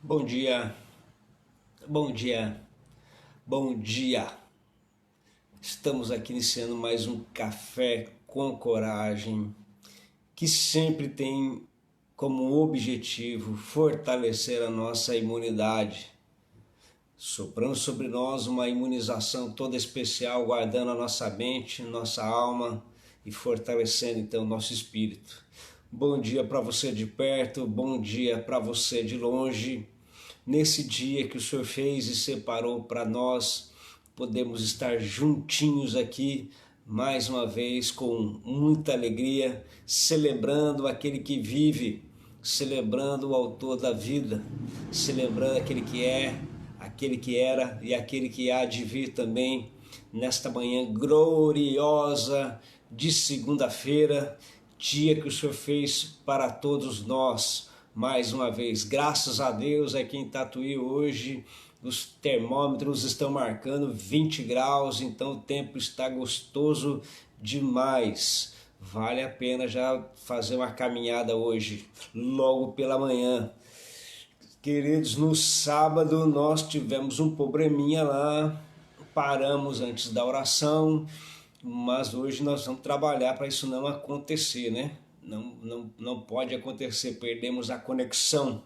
Bom dia, bom dia, bom dia. Estamos aqui iniciando mais um Café com Coragem, que sempre tem como objetivo fortalecer a nossa imunidade, soprando sobre nós uma imunização toda especial, guardando a nossa mente, nossa alma e fortalecendo então nosso espírito. Bom dia para você de perto, bom dia para você de longe. Nesse dia que o Senhor fez e separou para nós, podemos estar juntinhos aqui mais uma vez com muita alegria, celebrando aquele que vive, celebrando o autor da vida, celebrando aquele que é, aquele que era e aquele que há de vir também nesta manhã gloriosa de segunda-feira, dia que o Senhor fez para todos nós. Mais uma vez, graças a Deus, aqui em Tatuí hoje os termômetros estão marcando 20 graus, então o tempo está gostoso demais. Vale a pena já fazer uma caminhada hoje, logo pela manhã. Queridos, no sábado nós tivemos um probleminha lá, paramos antes da oração, mas hoje nós vamos trabalhar para isso não acontecer, né? Não pode acontecer, perdemos a conexão,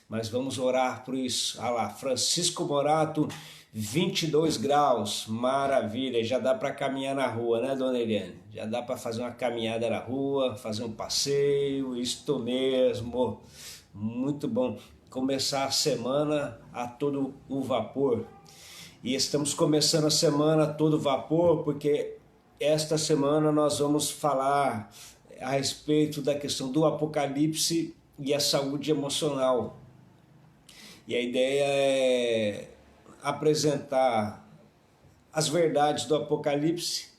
mas vamos orar por isso. Ah lá, Francisco Morato, 22 graus, maravilha, já dá para caminhar na rua, né, dona Eliane? Já dá para fazer uma caminhada na rua, fazer um passeio, isto mesmo, muito bom. Começar a semana a todo o vapor. E estamos começando a semana a todo vapor porque esta semana nós vamos falar a respeito da questão do Apocalipse e a saúde emocional. E a ideia é apresentar as verdades do Apocalipse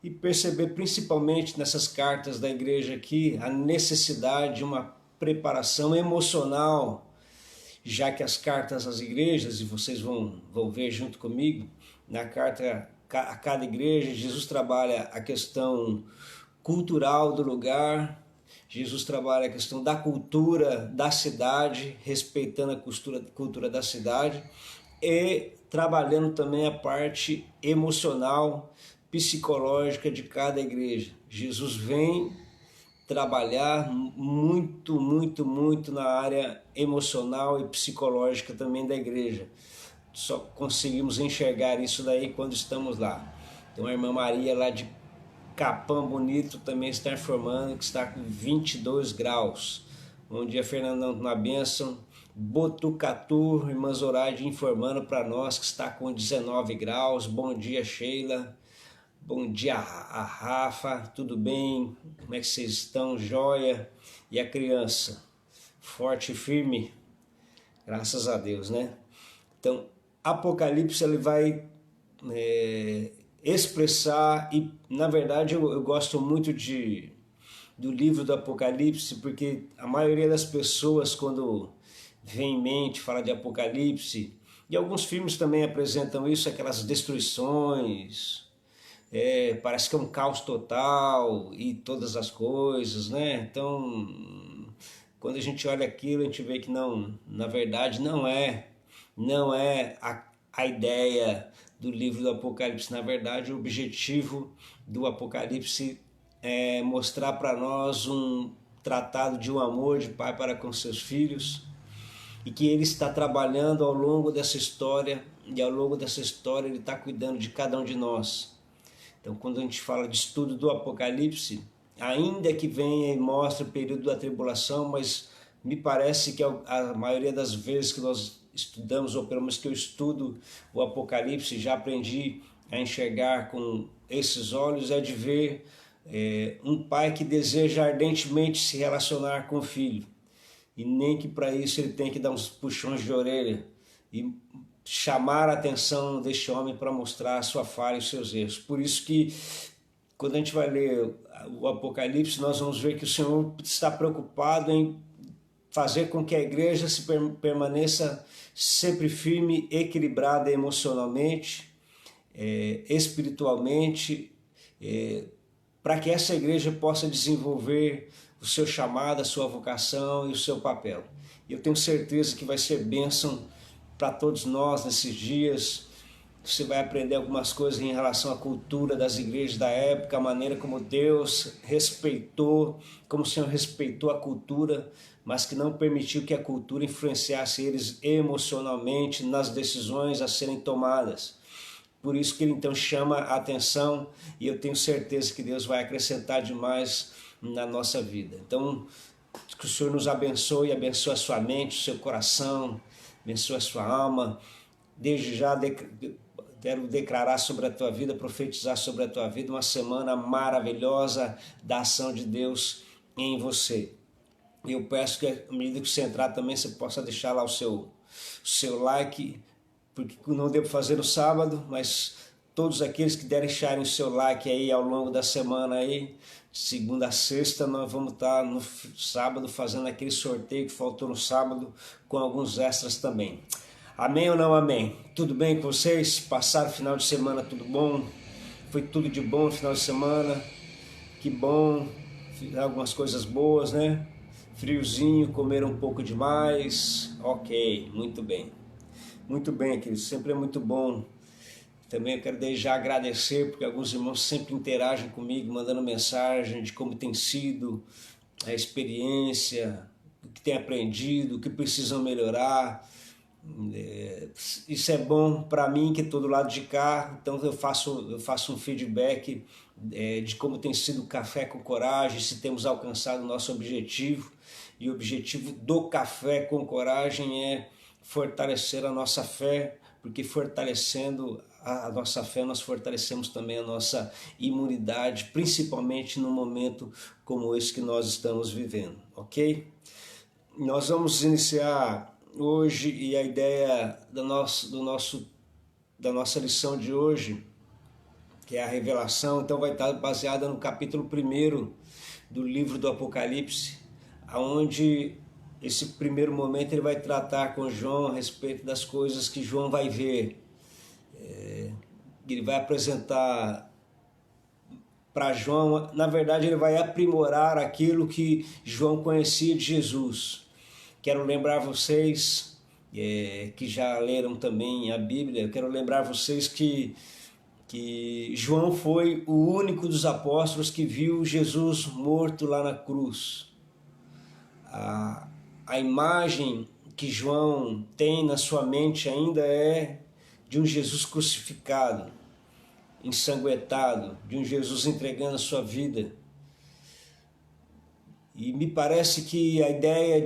e perceber principalmente nessas cartas da igreja aqui a necessidade de uma preparação emocional, já que as cartas às igrejas, e vocês vão ver junto comigo, na carta a cada igreja, Jesus trabalha a questão cultural do lugar, Jesus trabalha a questão da cultura da cidade, respeitando a cultura da cidade e trabalhando também a parte emocional, psicológica de cada igreja. Jesus vem trabalhar muito na área emocional e psicológica também da igreja. Só conseguimos enxergar isso daí quando estamos lá. Então a irmã Maria lá de Capão Bonito também está informando que está com 22 graus. Bom dia, Fernandão, na bênção. Botucatu, irmã Zoraide informando para nós que está com 19 graus. Bom dia, Sheila. Bom dia, a Rafa. Tudo bem? Como é que vocês estão? Joia? E a criança? Forte e firme? Graças a Deus, né? Então, Apocalipse ele vai expressar, e na verdade eu gosto muito do livro do Apocalipse, porque a maioria das pessoas quando vem em mente, fala de Apocalipse, e alguns filmes também apresentam isso, aquelas destruições, parece que é um caos total e todas as coisas, né? Então, quando a gente olha aquilo, a gente vê que não, na verdade não é a ideia do livro do Apocalipse. Na verdade, o objetivo do Apocalipse é mostrar para nós um tratado de um amor de pai para com seus filhos, e que ele está trabalhando ao longo dessa história, e ao longo dessa história ele está cuidando de cada um de nós. Então, quando a gente fala de estudo do Apocalipse, ainda que venha e mostre o período da tribulação, mas me parece que a maioria das vezes que nós estudamos, ou pelo menos que eu estudo o Apocalipse, já aprendi a enxergar com esses olhos, é de ver um pai que deseja ardentemente se relacionar com o filho, e nem que para isso ele tem que dar uns puxões de orelha e chamar a atenção deste homem para mostrar a sua falha e os seus erros. Por isso que quando a gente vai ler o Apocalipse, nós vamos ver que o Senhor está preocupado em fazer com que a igreja permaneça sempre firme, equilibrada emocionalmente, espiritualmente, para que essa igreja possa desenvolver o seu chamado, a sua vocação e o seu papel. E eu tenho certeza que vai ser bênção para todos nós nesses dias. Você vai aprender algumas coisas em relação à cultura das igrejas da época, a maneira como Deus respeitou, como o Senhor respeitou a cultura, mas que não permitiu que a cultura influenciasse eles emocionalmente nas decisões a serem tomadas. Por isso que ele então chama a atenção, e eu tenho certeza que Deus vai acrescentar demais na nossa vida. Então, que o Senhor nos abençoe, abençoe a sua mente, o seu coração, abençoe a sua alma. Desde já quero declarar sobre a tua vida, profetizar sobre a tua vida uma semana maravilhosa da ação de Deus em você. E eu peço que, à medida que você entrar também, você possa deixar lá o seu like, porque não devo fazer no sábado, mas todos aqueles que deixarem o seu like aí ao longo da semana aí, segunda a sexta, nós vamos estar no sábado fazendo aquele sorteio que faltou no sábado, com alguns extras também. Amém ou não amém? Tudo bem com vocês? Passaram o final de semana tudo bom? Foi tudo de bom no final de semana? Que bom, fizeram algumas coisas boas, né? Friozinho, comeram um pouco demais. Ok, muito bem. Muito bem, queridos, sempre é muito bom. Também eu quero desde já agradecer, porque alguns irmãos sempre interagem comigo, mandando mensagem de como tem sido a experiência, o que tem aprendido, o que precisam melhorar. Isso é bom para mim, que estou do lado de cá, então eu faço um feedback de como tem sido o Café com Coragem, se temos alcançado o nosso objetivo. E o objetivo do Café com Coragem é fortalecer a nossa fé, porque fortalecendo a nossa fé nós fortalecemos também a nossa imunidade, principalmente num momento como esse que nós estamos vivendo, ok? Nós vamos iniciar hoje, e a ideia da nossa lição de hoje, que é a revelação, então vai estar baseada no capítulo 1 do livro do Apocalipse, onde esse primeiro momento ele vai tratar com João a respeito das coisas que João vai ver. Ele vai apresentar para João, na verdade ele vai aprimorar aquilo que João conhecia de Jesus. Quero lembrar vocês que já leram também a Bíblia, eu quero lembrar vocês que João foi o único dos apóstolos que viu Jesus morto lá na cruz. A imagem que João tem na sua mente ainda é de um Jesus crucificado, ensanguentado, de um Jesus entregando a sua vida. E me parece que a ideia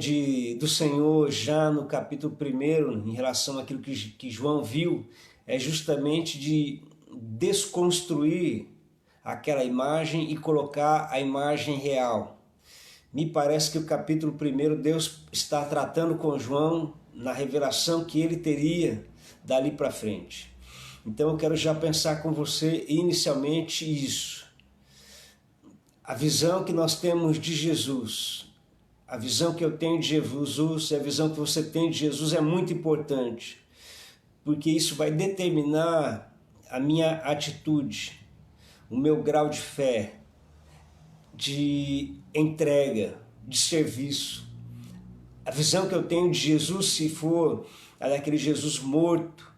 do Senhor já no capítulo 1, em relação àquilo que João viu, é justamente de desconstruir aquela imagem e colocar a imagem real. Me parece que o capítulo 1, Deus está tratando com João na revelação que ele teria dali para frente. Então eu quero já pensar com você inicialmente isso. A visão que nós temos de Jesus, a visão que eu tenho de Jesus e a visão que você tem de Jesus é muito importante, porque isso vai determinar a minha atitude, o meu grau de fé, de entrega, de serviço. A visão que eu tenho de Jesus, se for a daquele Jesus morto,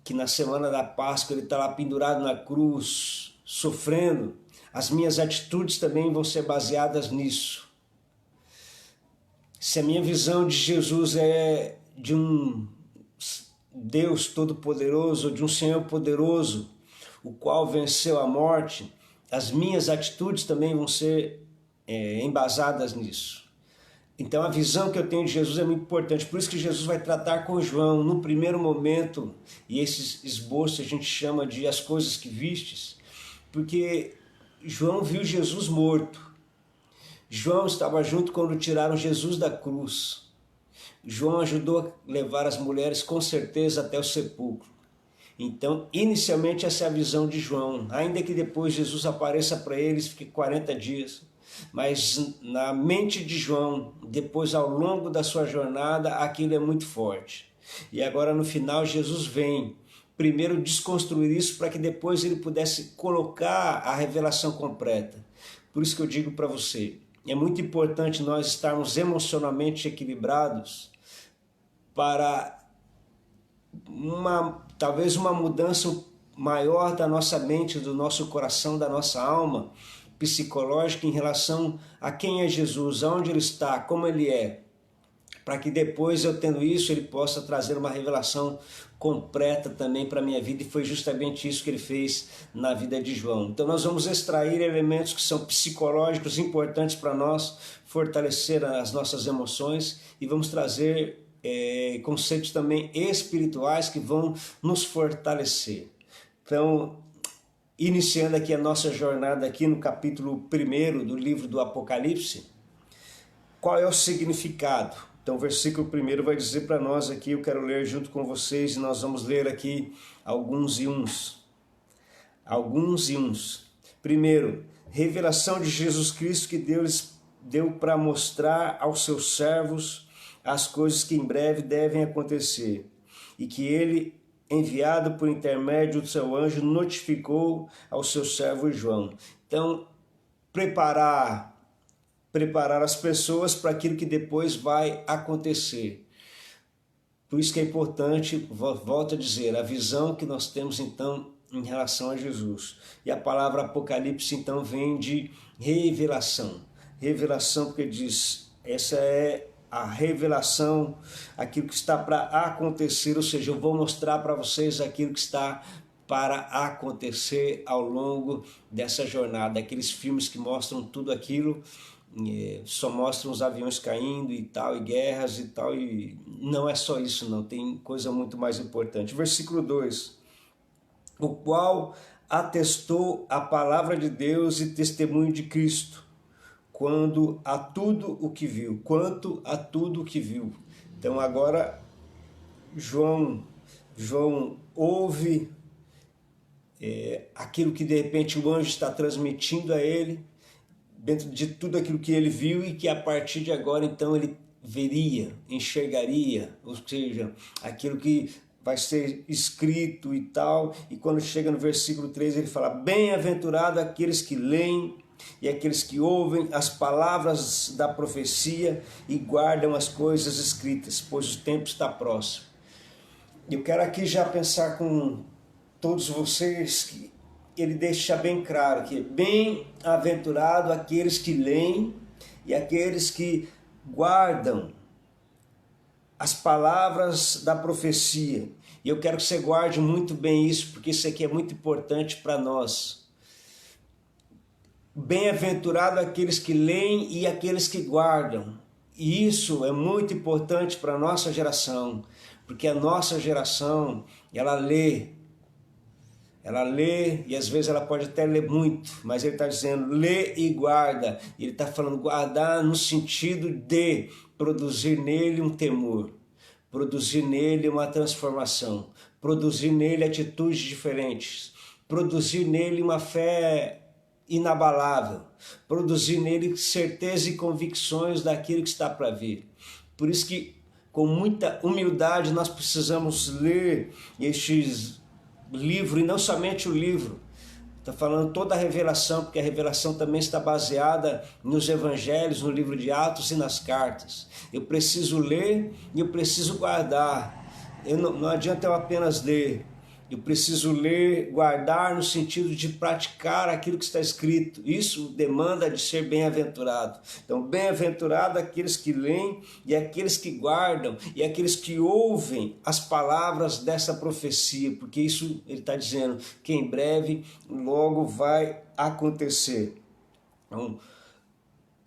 que na semana da Páscoa ele está lá pendurado na cruz, sofrendo, as minhas atitudes também vão ser baseadas nisso. Se a minha visão de Jesus é de um Deus todo-poderoso, de um Senhor poderoso, o qual venceu a morte, as minhas atitudes também vão ser embasadas nisso. Então a visão que eu tenho de Jesus é muito importante, por isso que Jesus vai tratar com João no primeiro momento, e esse esboço a gente chama de as coisas que vistes, porque João viu Jesus morto. João estava junto quando tiraram Jesus da cruz. João ajudou a levar as mulheres com certeza até o sepulcro. Então, inicialmente essa é a visão de João, ainda que depois Jesus apareça para eles, fique 40 dias. Mas na mente de João, depois ao longo da sua jornada, aquilo é muito forte. E agora no final Jesus vem primeiro desconstruir isso para que depois ele pudesse colocar a revelação completa. Por isso que eu digo para você, é muito importante nós estarmos emocionalmente equilibrados para talvez uma mudança maior da nossa mente, do nosso coração, da nossa alma psicológica em relação a quem é Jesus, aonde Ele está, como Ele é, para que depois, eu tendo isso, Ele possa trazer uma revelação completa também para a minha vida, e foi justamente isso que Ele fez na vida de João. Então nós vamos extrair elementos que são psicológicos importantes para nós, fortalecer as nossas emoções, e vamos trazer conceitos também espirituais que vão nos fortalecer. Então, iniciando aqui a nossa jornada aqui no capítulo 1 do livro do Apocalipse, qual é o significado? Então o versículo 1 vai dizer para nós aqui, eu quero ler junto com vocês, e nós vamos ler aqui alguns e uns. Alguns e uns. Primeiro, revelação de Jesus Cristo que Deus deu para mostrar aos seus servos as coisas que em breve devem acontecer, e que Ele, enviado por intermédio do seu anjo, notificou ao seu servo João. Então, preparar as pessoas para aquilo que depois vai acontecer. Por isso que é importante, volto a dizer, a visão que nós temos então em relação a Jesus. E a palavra Apocalipse então vem de revelação. Revelação porque diz, essa é a revelação, aquilo que está para acontecer, ou seja, eu vou mostrar para vocês aquilo que está para acontecer ao longo dessa jornada. Aqueles filmes que mostram tudo aquilo, só mostram os aviões caindo e tal, e guerras e tal, e não é só isso não, tem coisa muito mais importante. Versículo 2, o qual atestou a palavra de Deus e testemunho de Cristo, quanto a tudo o que viu. Então agora João ouve aquilo que de repente o anjo está transmitindo a ele, dentro de tudo aquilo que ele viu, e que a partir de agora então ele veria, enxergaria, ou seja, aquilo que vai ser escrito e tal. E quando chega no versículo 3 ele fala, bem-aventurado aqueles que leem e aqueles que ouvem as palavras da profecia e guardam as coisas escritas, pois o tempo está próximo. Eu quero aqui já pensar com todos vocês que ele deixa bem claro que bem-aventurado aqueles que leem e aqueles que guardam as palavras da profecia. E eu quero que você guarde muito bem isso, porque isso aqui é muito importante para nós. Bem-aventurado aqueles que leem e aqueles que guardam. E isso é muito importante para a nossa geração, porque a nossa geração, ela lê e às vezes ela pode até ler muito, mas ele está dizendo lê e guarda. Ele está falando guardar no sentido de produzir nele um temor, produzir nele uma transformação, produzir nele atitudes diferentes, produzir nele uma fé inabalável, produzir nele certeza e convicções daquilo que está para vir. Por isso que com muita humildade nós precisamos ler estes livros, e não somente o livro, está falando toda a revelação, porque a revelação também está baseada nos evangelhos, no livro de Atos e nas cartas. Eu preciso ler e eu preciso guardar. Não adianta eu apenas ler. Eu preciso ler, guardar no sentido de praticar aquilo que está escrito. Isso demanda de ser bem-aventurado. Então, bem-aventurado aqueles que leem e aqueles que guardam e aqueles que ouvem as palavras dessa profecia, porque isso ele está dizendo que em breve logo vai acontecer. Então,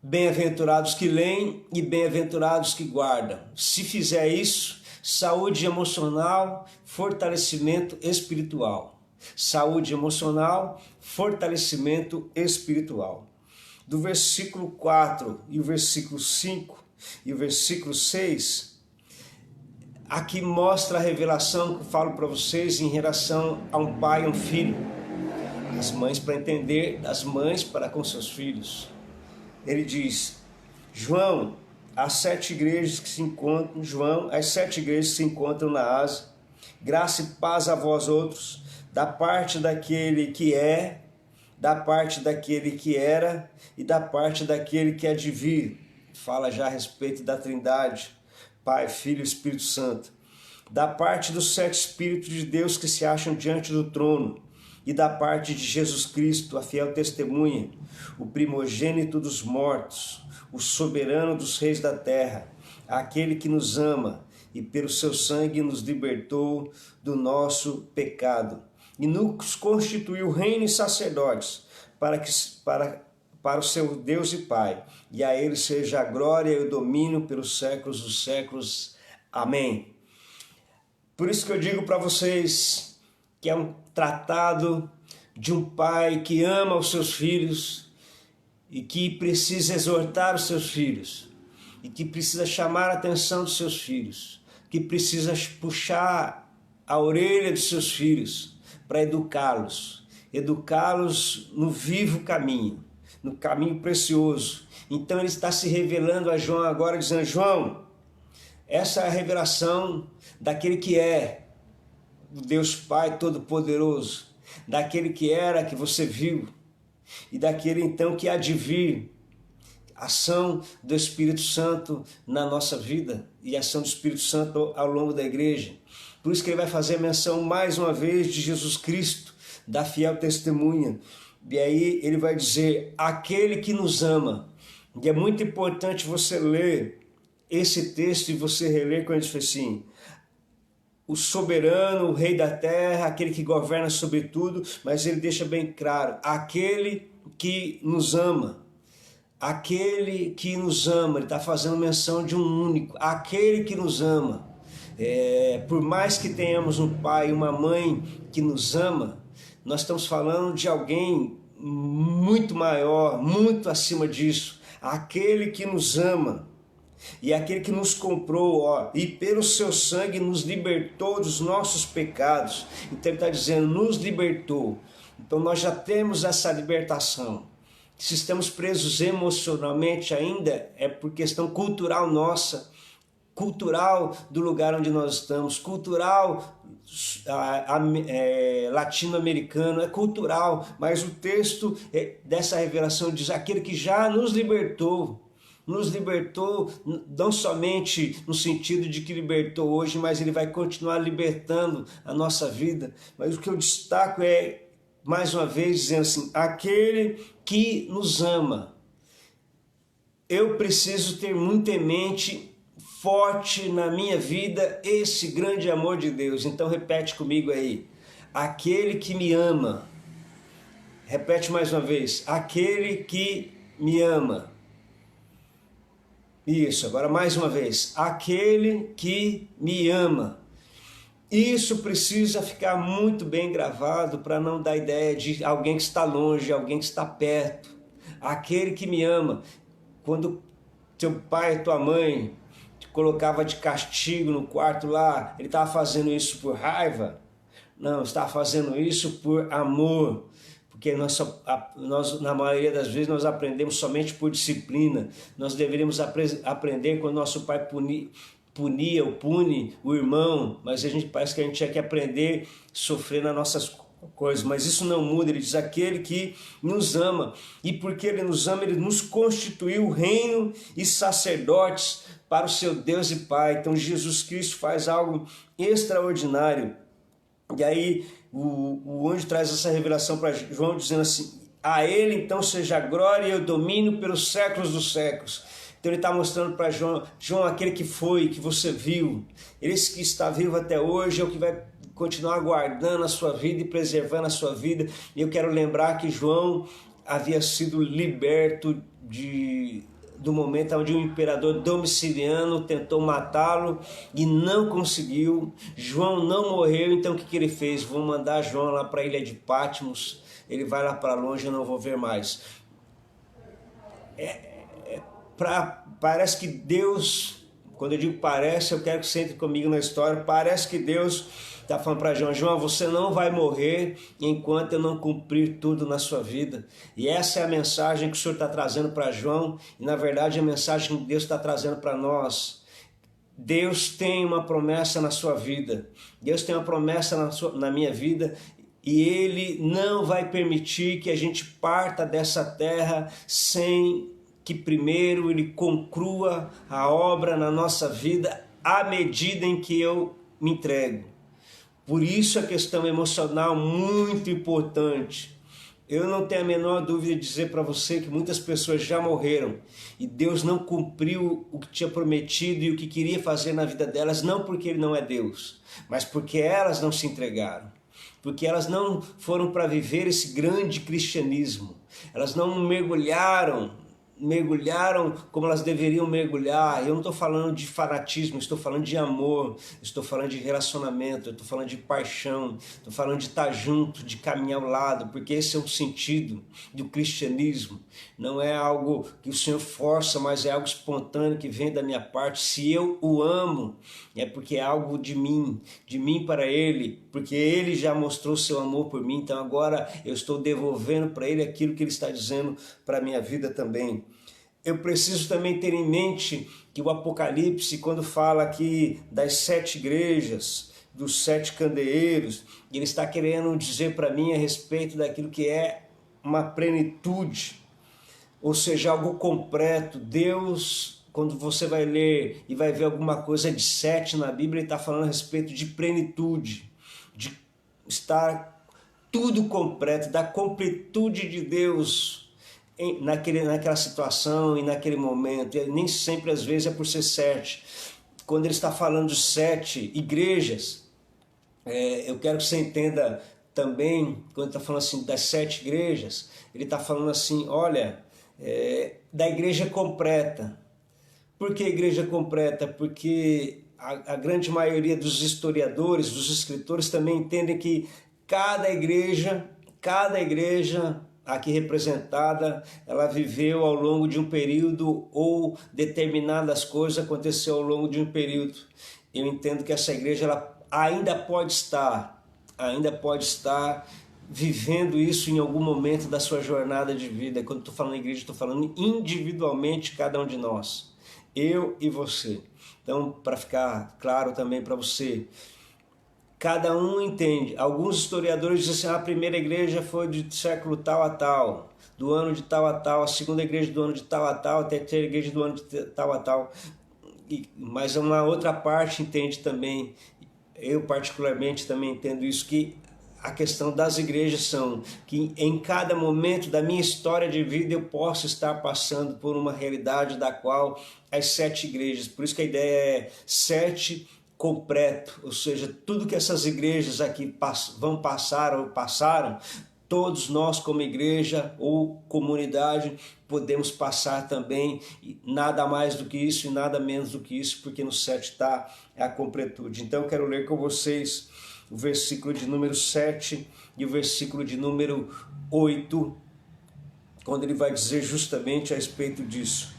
bem-aventurados que leem e bem-aventurados que guardam. Se fizer isso, saúde emocional, fortalecimento espiritual. Saúde emocional, fortalecimento espiritual. Do versículo 4 e o versículo 5 e o versículo 6, aqui mostra a revelação que eu falo para vocês em relação a um pai e um filho. As mães para entender, das mães para com seus filhos. Ele diz, João, as 7 igrejas que se encontram, as 7 igrejas que se encontram na Ásia, graça e paz a vós outros, da parte daquele que é, da parte daquele que era e da parte daquele que há de vir. Fala já a respeito da Trindade, Pai, Filho e Espírito Santo. Da parte dos 7 Espíritos de Deus que se acham diante do trono, e da parte de Jesus Cristo, a fiel testemunha, o primogênito dos mortos, o soberano dos reis da terra, aquele que nos ama e pelo seu sangue nos libertou do nosso pecado e nos constituiu reino e sacerdotes para o seu Deus e Pai. E a ele seja a glória e o domínio pelos séculos dos séculos. Amém. Por isso que eu digo para vocês que é um tratado de um pai que ama os seus filhos e que precisa exortar os seus filhos e que precisa chamar a atenção dos seus filhos, que precisa puxar a orelha dos seus filhos para educá-los no vivo caminho, no caminho precioso. Então ele está se revelando a João agora, dizendo: João, essa é a revelação daquele que é o Deus Pai Todo-Poderoso, daquele que era, que você viu, e daquele então que há de vir. Ação do Espírito Santo na nossa vida e ação do Espírito Santo ao longo da igreja. Por isso que ele vai fazer menção mais uma vez de Jesus Cristo, da fiel testemunha. E aí ele vai dizer: aquele que nos ama. E é muito importante você ler esse texto e você reler quando ele diz assim: o soberano, o rei da terra, aquele que governa sobre tudo, mas ele deixa bem claro: aquele que nos ama. Aquele que nos ama, ele está fazendo menção de um único, aquele que nos ama. Por mais que tenhamos um pai e uma mãe que nos ama, nós estamos falando de alguém muito maior, muito acima disso. Aquele que nos ama e aquele que nos comprou, e pelo seu sangue nos libertou dos nossos pecados. Então ele está dizendo, nos libertou. Então nós já temos essa libertação. Se estamos presos emocionalmente ainda, é por questão cultural nossa, cultural do lugar onde nós estamos, cultural latino-americano, é cultural, mas o texto dessa revelação diz: aquele que já nos libertou não somente no sentido de que libertou hoje, mas ele vai continuar libertando a nossa vida. Mas o que eu destaco é, mais uma vez, dizendo assim: aquele que nos ama. Eu preciso ter muito em mente, forte na minha vida, esse grande amor de Deus. Então repete comigo aí: aquele que me ama. Repete mais uma vez: aquele que me ama. Isso, agora mais uma vez: aquele que me ama. Isso precisa ficar muito bem gravado para não dar ideia de alguém que está longe, alguém que está perto. Aquele que me ama. Quando teu pai, tua mãe te colocava de castigo no quarto lá, ele estava fazendo isso por raiva? Não, estava fazendo isso por amor. Porque nós, na maioria das vezes, nós aprendemos somente por disciplina. Nós deveríamos aprender quando nosso pai pune o irmão, mas parece que a gente tinha que aprender a sofrer nas nossas coisas. Mas isso não muda. Ele diz: aquele que nos ama. E porque ele nos ama, ele nos constituiu reino e sacerdotes para o seu Deus e Pai. Então Jesus Cristo faz algo extraordinário. E aí o anjo traz essa revelação para João, dizendo assim: a ele então seja a glória e o domínio pelos séculos dos séculos. Então ele está mostrando para João, aquele que foi, que você viu, esse que está vivo até hoje, é o que vai continuar guardando a sua vida e preservando a sua vida. E eu quero lembrar que João havia sido liberto do momento onde o imperador Domiciano tentou matá-lo e não conseguiu. João não morreu, então o que ele fez? Vou mandar João lá para a ilha de Patmos, ele vai lá para longe, eu não vou ver mais. Parece que Deus, quando eu digo parece, eu quero que você entre comigo na história, parece que Deus está falando para João: você não vai morrer enquanto eu não cumprir tudo na sua vida. E essa é a mensagem que o Senhor está trazendo para João, e na verdade é a mensagem que Deus está trazendo para nós. Deus tem uma promessa na sua vida, Deus tem uma promessa na minha vida, e Ele não vai permitir que a gente parta dessa terra sem que primeiro Ele conclua a obra na nossa vida à medida em que eu me entrego. Por isso a questão emocional muito importante. Eu não tenho a menor dúvida de dizer para você que muitas pessoas já morreram e Deus não cumpriu o que tinha prometido e o que queria fazer na vida delas, não porque Ele não é Deus, mas porque elas não se entregaram, porque elas não foram para viver esse grande cristianismo, elas não mergulharam como elas deveriam mergulhar. Eu não estou falando de fanatismo, estou falando de amor, estou falando de relacionamento, estou falando de paixão, estou falando de estar junto, de caminhar ao lado, porque esse é o sentido do cristianismo. Não é algo que o Senhor força, mas é algo espontâneo que vem da minha parte. Se eu o amo, é porque é algo de mim para Ele, porque Ele já mostrou seu amor por mim, então agora eu estou devolvendo para Ele aquilo que Ele está dizendo para a minha vida também. Eu preciso também ter em mente que o Apocalipse, quando fala aqui das 7 igrejas, dos 7 candeeiros, ele está querendo dizer para mim a respeito daquilo que é uma plenitude, ou seja, algo completo. Deus, quando você vai ler e vai ver alguma coisa de 7 na Bíblia, ele está falando a respeito de plenitude, de estar tudo completo, da completude de Deus naquela situação e naquele momento. E nem sempre, às vezes, é por ser 7. Quando ele está falando de 7 igrejas, eu quero que você entenda também, quando ele está falando assim das 7 igrejas, ele está falando assim, olha, da igreja completa. Por que igreja completa? Porque a grande maioria dos historiadores, dos escritores também entendem que cada igreja aqui representada, ela viveu ao longo de um período, ou determinadas coisas aconteceu ao longo de um período. Eu entendo que essa igreja ela ainda pode estar vivendo isso em algum momento da sua jornada de vida. Quando estou falando igreja, estou falando individualmente cada um de nós, eu e você. Então, para ficar claro também para você, cada um entende. Alguns historiadores dizem assim, a primeira igreja foi de século tal a tal, do ano de tal a tal, a segunda igreja do ano de tal a tal, a terceira igreja do ano de tal a tal. Mas uma outra parte entende também, eu particularmente também entendo isso, que a questão das igrejas são que em cada momento da minha história de vida eu posso estar passando por uma realidade da qual as 7 igrejas, por isso que a ideia é 7 completo, ou seja, tudo que essas igrejas aqui vão passar ou passaram, todos nós como igreja ou comunidade podemos passar também, nada mais do que isso e nada menos do que isso, porque no 7 está a completude. Então eu quero ler com vocês o versículo de número 7 e o versículo de número 8, quando ele vai dizer justamente a respeito disso.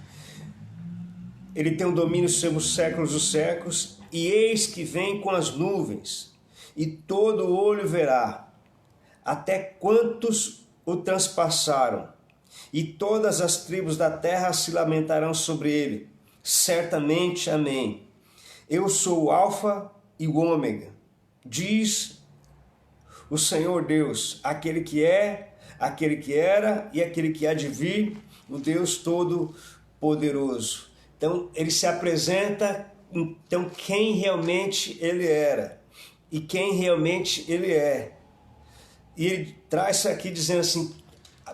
Ele tem o domínio sobre os séculos dos séculos, e eis que vem com as nuvens, e todo olho verá, até quantos o transpassaram, e todas as tribos da terra se lamentarão sobre ele. Certamente, amém. Eu sou o Alfa e o Ômega, diz o Senhor Deus, aquele que é, aquele que era e aquele que há de vir, o Deus Todo-Poderoso. Então, ele se apresenta, então, quem realmente ele era e quem realmente ele é. E ele traz isso aqui dizendo assim,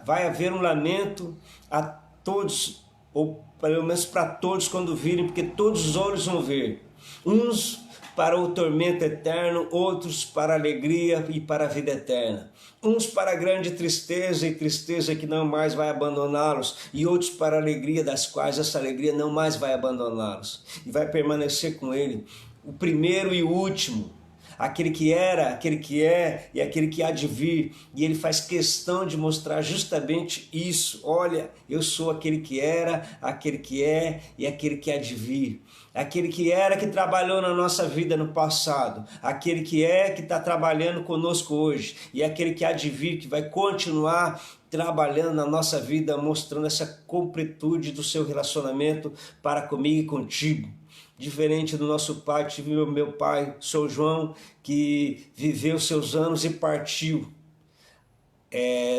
vai haver um lamento a todos, ou pelo menos para todos quando virem, porque todos os olhos vão ver. Uns para o tormento eterno, outros para a alegria e para a vida eterna. Uns para a grande tristeza e tristeza que não mais vai abandoná-los, e outros para a alegria das quais essa alegria não mais vai abandoná-los, e vai permanecer com ele, o primeiro e o último, aquele que era, aquele que é e aquele que há de vir. E ele faz questão de mostrar justamente isso. Olha, eu sou aquele que era, aquele que é e aquele que há de vir. Aquele que era, que trabalhou na nossa vida no passado, aquele que é, que está trabalhando conosco hoje, e aquele que há de vir, que vai continuar trabalhando na nossa vida, mostrando essa completude do seu relacionamento para comigo e contigo. Diferente do nosso pai, tive meu pai, São João, que viveu seus anos e partiu.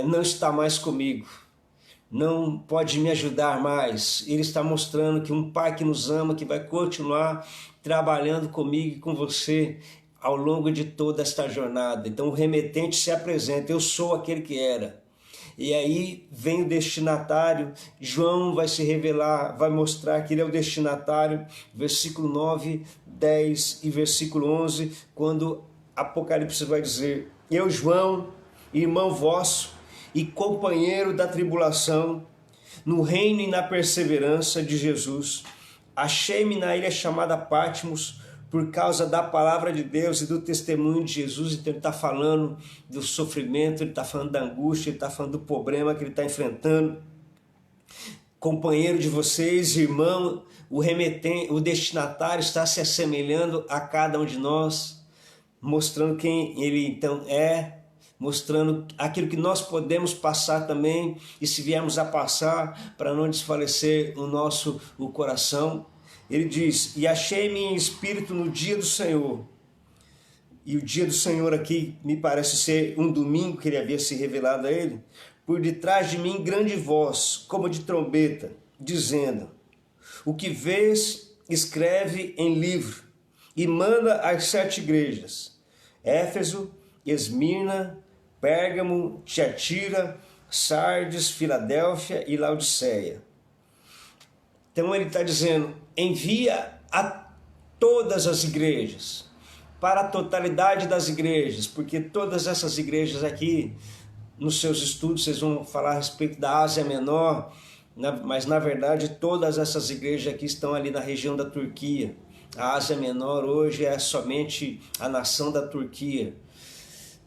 não está mais comigo, não pode me ajudar mais. Ele está mostrando que um Pai que nos ama, que vai continuar trabalhando comigo e com você ao longo de toda esta jornada. Então o remetente se apresenta: eu sou aquele que era. E aí vem o destinatário, João vai se revelar, vai mostrar que ele é o destinatário, versículo 9, 10 e versículo 11, quando Apocalipse vai dizer: eu, João, irmão vosso e companheiro da tribulação, no reino e na perseverança de Jesus, achei-me na ilha chamada Patmos, por causa da palavra de Deus e do testemunho de Jesus. Então ele está falando do sofrimento, ele está falando da angústia, ele está falando do problema que ele está enfrentando. Companheiro de vocês, irmão, o remetente, o destinatário está se assemelhando a cada um de nós, mostrando quem ele então é, mostrando aquilo que nós podemos passar também, e se viermos a passar, para não desfalecer o coração. Ele diz: e achei-me em espírito no dia do Senhor. E o dia do Senhor aqui me parece ser um domingo que ele havia se revelado a ele. Por detrás de mim grande voz, como de trombeta, dizendo: o que vês, escreve em livro e manda às 7 igrejas: Éfeso, Esmirna, Pérgamo, Tiatira, Sardes, Filadélfia e Laodiceia. Então ele está dizendo: envia a todas as igrejas, para a totalidade das igrejas, porque todas essas igrejas aqui, nos seus estudos, vocês vão falar a respeito da Ásia Menor, mas na verdade todas essas igrejas aqui estão ali na região da Turquia. A Ásia Menor hoje é somente a nação da Turquia,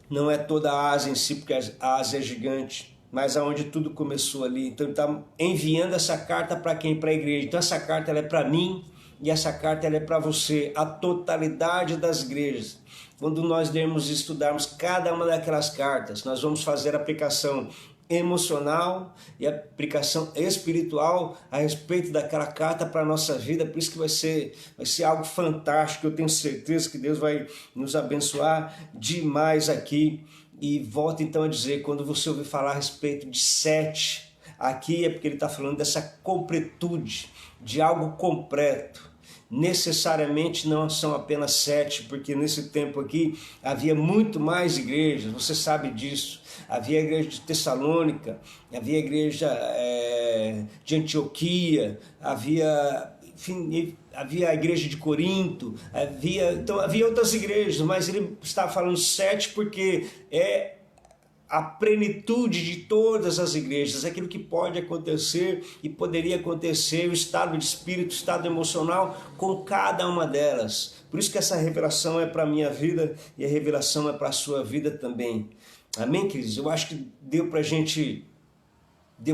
não é toda a Ásia em si, porque a Ásia é gigante, mas aonde tudo começou ali. Então ele está enviando essa carta para quem? Para a igreja. Então essa carta ela é para mim e essa carta ela é para você, a totalidade das igrejas. Quando nós estudarmos cada uma daquelas cartas, nós vamos fazer a aplicação emocional e a aplicação espiritual a respeito daquela carta para a nossa vida. Por isso que vai ser algo fantástico. Eu tenho certeza que Deus vai nos abençoar demais aqui. E volto então a dizer, quando você ouvir falar a respeito de 7, aqui é porque ele está falando dessa completude, de algo completo. Necessariamente não são apenas 7, porque nesse tempo aqui havia muito mais igrejas, você sabe disso. Havia a igreja de Tessalônica, havia a igreja de Antioquia, havia a igreja de Corinto, havia outras igrejas, mas ele está falando 7 porque é a plenitude de todas as igrejas, aquilo que pode acontecer e poderia acontecer, o estado de espírito, o estado emocional com cada uma delas. Por isso que essa revelação é para a minha vida e a revelação é para a sua vida também. Amém, queridos? Eu acho que deu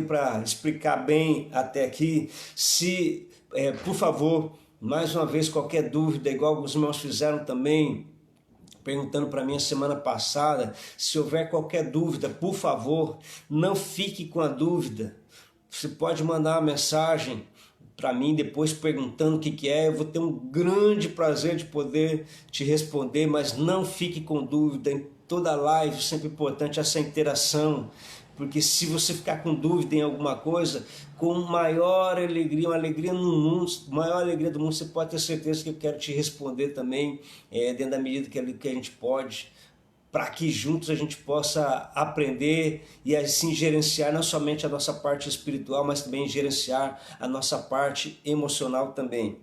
para explicar bem até aqui. Se, por favor, mais uma vez, qualquer dúvida, igual alguns irmãos fizeram também, perguntando para mim a semana passada, se houver qualquer dúvida, por favor, não fique com a dúvida. Você pode mandar uma mensagem para mim depois perguntando o que é, eu vou ter um grande prazer de poder te responder, mas não fique com dúvida. Em toda live, sempre importante essa interação, porque se você ficar com dúvida em alguma coisa, com maior alegria, uma alegria no mundo, maior alegria do mundo, você pode ter certeza que eu quero te responder também, dentro da medida que a gente pode, para que juntos a gente possa aprender e assim gerenciar não somente a nossa parte espiritual, mas também gerenciar a nossa parte emocional também.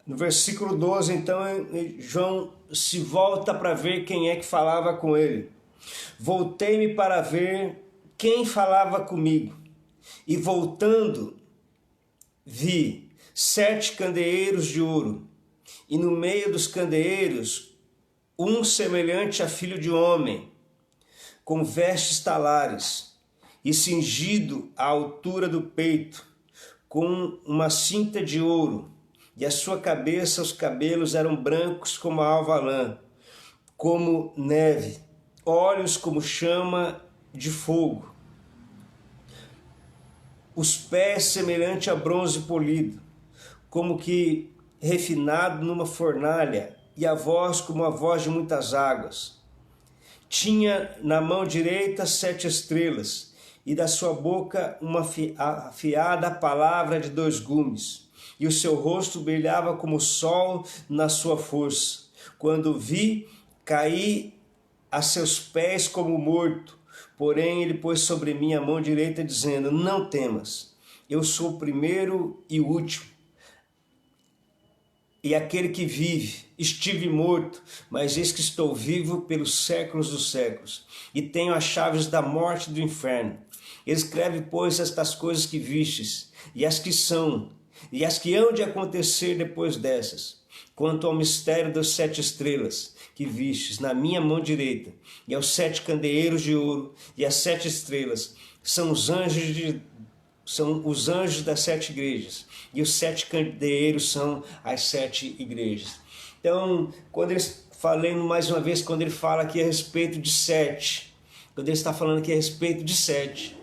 No versículo 12, então, João se volta para ver quem é que falava com ele. Voltei-me para ver quem falava comigo, e voltando, vi 7 candeeiros de ouro, e no meio dos candeeiros, um semelhante a filho de homem, com vestes talares, e cingido à altura do peito, com uma cinta de ouro, e a sua cabeça, os cabelos eram brancos como a alva lã, como neve, olhos como chama de fogo, os pés semelhante a bronze polido, como que refinado numa fornalha, e a voz como a voz de muitas águas. Tinha na mão direita 7 estrelas, e da sua boca uma afiada palavra de 2 gumes, e o seu rosto brilhava como o sol na sua força. Quando vi, caí a seus pés como morto, porém ele pôs sobre mim a mão direita, dizendo: não temas, eu sou o primeiro e o último, e aquele que vive. Estive morto, mas eis que estou vivo pelos séculos dos séculos, e tenho as chaves da morte e do inferno. Escreve, pois, estas coisas que vistes, e as que são, e as que hão de acontecer depois dessas. Quanto ao mistério das 7 estrelas que vistes na minha mão direita, e aos 7 candeeiros de ouro, e as 7 estrelas, são os anjos das 7 igrejas, e os 7 candeeiros são as 7 igrejas. Então, quando ele, falando mais uma vez, quando ele fala aqui a respeito de 7, quando ele está falando aqui a respeito de 7,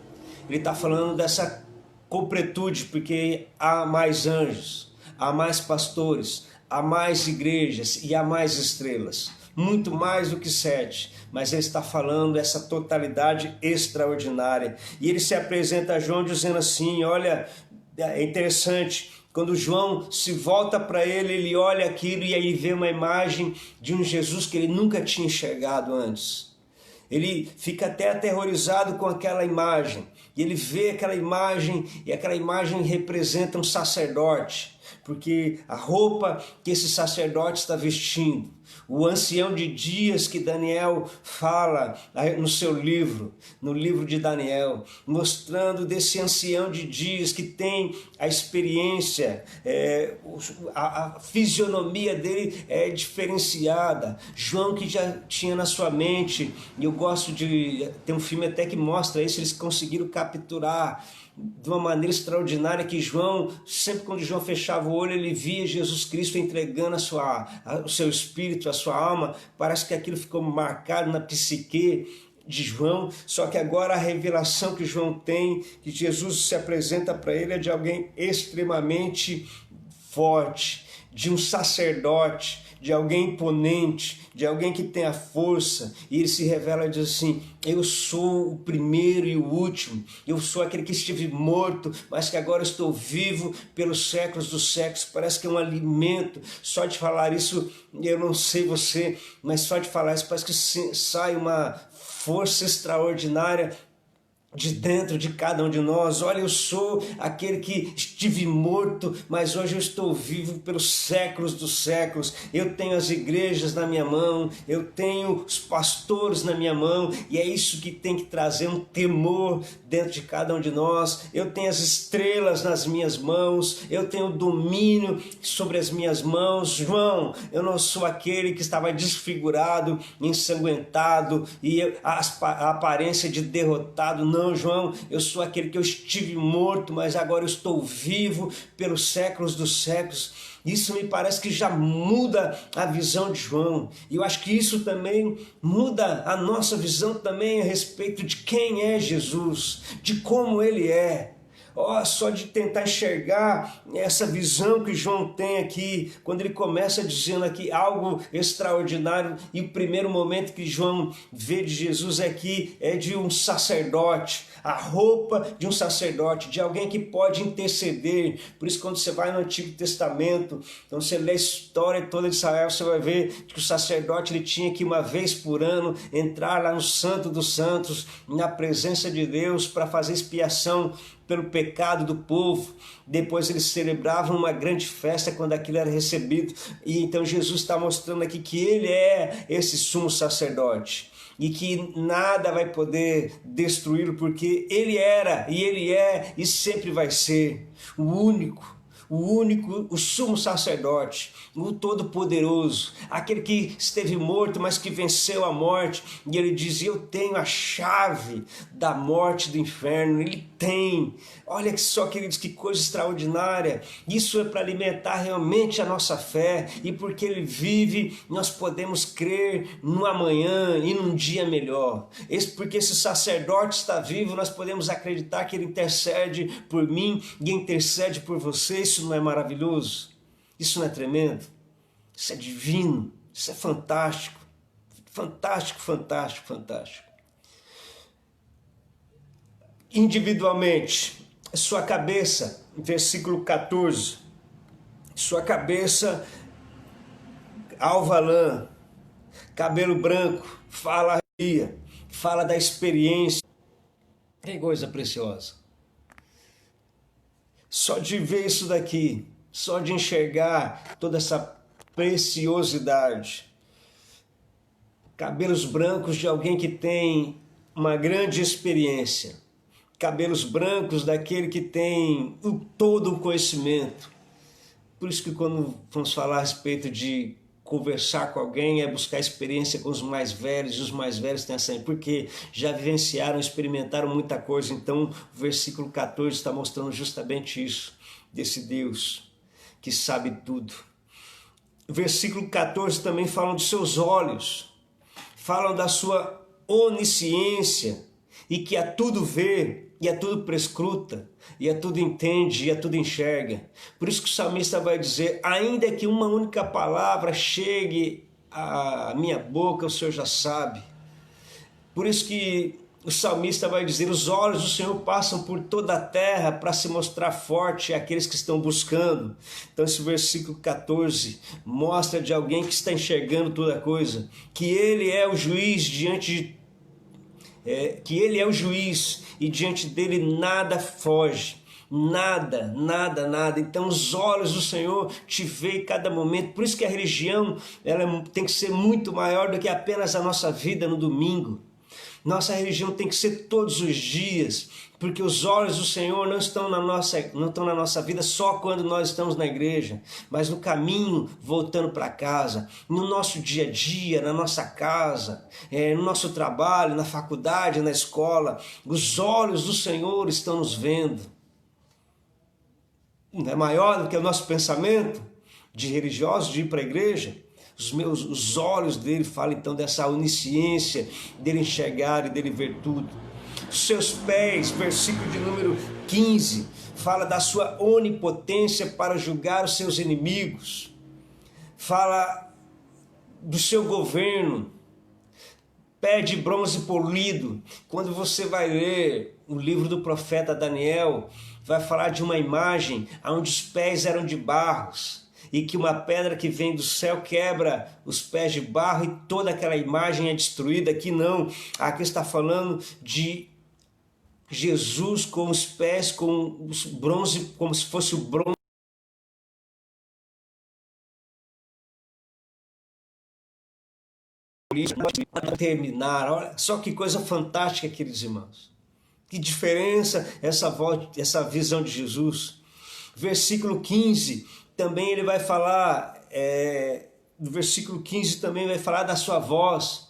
ele está falando dessa completude, porque há mais anjos, há mais pastores, há mais igrejas e há mais estrelas, muito mais do que 7, mas ele está falando essa totalidade extraordinária. E ele se apresenta a João dizendo assim, olha, é interessante, quando João se volta para ele, ele olha aquilo e aí vê uma imagem de um Jesus que ele nunca tinha enxergado antes. Ele fica até aterrorizado com aquela imagem, e ele vê aquela imagem, e aquela imagem representa um sacerdote, porque a roupa que esse sacerdote está vestindo, o ancião de dias que Daniel fala no seu livro, no livro de Daniel, mostrando desse ancião de dias que tem a experiência, a fisionomia dele é diferenciada. João, que já tinha na sua mente, e eu gosto de ter um filme até que mostra isso, eles conseguiram capturar de uma maneira extraordinária, que João, sempre quando João fechava o olho, ele via Jesus Cristo entregando o seu espírito, a sua alma. Parece que aquilo ficou marcado na psique de João, só que agora a revelação que João tem, que Jesus se apresenta para ele, é de alguém extremamente forte, de um sacerdote, de alguém imponente, de alguém que tem a força, e ele se revela e diz assim: eu sou o primeiro e o último, eu sou aquele que estive morto, mas que agora estou vivo pelos séculos dos séculos. Parece que é um alimento, só de falar isso, eu não sei você, mas só de falar isso parece que sai uma força extraordinária de dentro de cada um de nós. Olha, eu sou aquele que estive morto, mas hoje eu estou vivo pelos séculos dos séculos. Eu tenho as igrejas na minha mão, eu tenho os pastores na minha mão, e é isso que tem que trazer um temor dentro de cada um de nós. Eu tenho as estrelas nas minhas mãos, eu tenho domínio sobre as minhas mãos. João, eu não sou aquele que estava desfigurado, ensanguentado e a aparência de derrotado. Não, João, eu sou aquele que eu estive morto, mas agora eu estou vivo pelos séculos dos séculos. Isso me parece que já muda a visão de João. E eu acho que isso também muda a nossa visão também a respeito de quem é Jesus, de como ele é. Só de tentar enxergar essa visão que João tem aqui, quando ele começa dizendo aqui algo extraordinário, e o primeiro momento que João vê de Jesus aqui é de um sacerdote, a roupa de um sacerdote, de alguém que pode interceder. Por isso, quando você vai no Antigo Testamento, então você lê a história toda de Israel, você vai ver que o sacerdote ele tinha que uma vez por ano entrar lá no Santo dos Santos, na presença de Deus, para fazer expiação pelo pecado do povo. Depois eles celebravam uma grande festa quando aquilo era recebido. E então Jesus está mostrando aqui que ele é esse sumo sacerdote, e que nada vai poder destruí-lo, porque ele era, e ele é, e sempre vai ser o único, o sumo sacerdote, o todo-poderoso, aquele que esteve morto, mas que venceu a morte. E ele diz: eu tenho a chave da morte e do inferno. Ele tem. Olha só, queridos, que coisa extraordinária. Isso é para alimentar realmente a nossa fé, e porque ele vive, nós podemos crer no amanhã e num dia melhor. Porque esse sacerdote está vivo, nós podemos acreditar que ele intercede por mim e intercede por você. Isso não é maravilhoso? Isso não é tremendo? Isso é divino, isso é fantástico. Fantástico, fantástico, fantástico. Individualmente, sua cabeça, versículo 14, sua cabeça alva lã, cabelo branco, fala da experiência. Que coisa preciosa. Só de ver isso daqui, só de enxergar toda essa preciosidade. Cabelos brancos de alguém que tem uma grande experiência. Cabelos brancos daquele que tem todo o conhecimento. Por isso que quando vamos falar a respeito de conversar com alguém é buscar experiência com os mais velhos, e os mais velhos têm essa, porque já vivenciaram, experimentaram muita coisa. Então o versículo 14 está mostrando justamente isso, desse Deus que sabe tudo. O versículo 14 também fala dos seus olhos, falam da sua onisciência, e que a tudo vê, e a tudo prescruta, e a tudo entende, e a tudo enxerga. Por isso que o salmista vai dizer, ainda que uma única palavra chegue à minha boca, o Senhor já sabe. Por isso que o salmista vai dizer, os olhos do Senhor passam por toda a terra para se mostrar forte àqueles que estão buscando. Então esse versículo 14 mostra de alguém que está enxergando toda coisa, que ele é o juiz que ele é o juiz e diante dele nada foge, nada. Então os olhos do Senhor te veem em cada momento. Por isso que a religião ela tem que ser muito maior do que apenas a nossa vida no domingo. Nossa religião tem que ser todos os dias, porque os olhos do Senhor não estão na nossa vida só quando nós estamos na igreja, mas no caminho, voltando para casa, no nosso dia a dia, na nossa casa, no nosso trabalho, na faculdade, na escola. Os olhos do Senhor estão nos vendo. Não é maior do que o nosso pensamento de religiosos de ir para a igreja? Os olhos dele falam então dessa onisciência, dele enxergar e dele ver tudo. Os seus pés, versículo de número 15, fala da sua onipotência para julgar os seus inimigos. Fala do seu governo, pé de bronze polido. Quando você vai ler o livro do profeta Daniel, vai falar de uma imagem onde os pés eram de barros, e que uma pedra que vem do céu quebra os pés de barro e toda aquela imagem é destruída. Aqui não, aqui está falando de Jesus com os pés, com os bronze, como se fosse o bronze. Para terminar, olha só que coisa fantástica, queridos irmãos. Que diferença essa visão de Jesus. Versículo 15, também ele vai falar, no versículo 15 também vai falar da sua voz,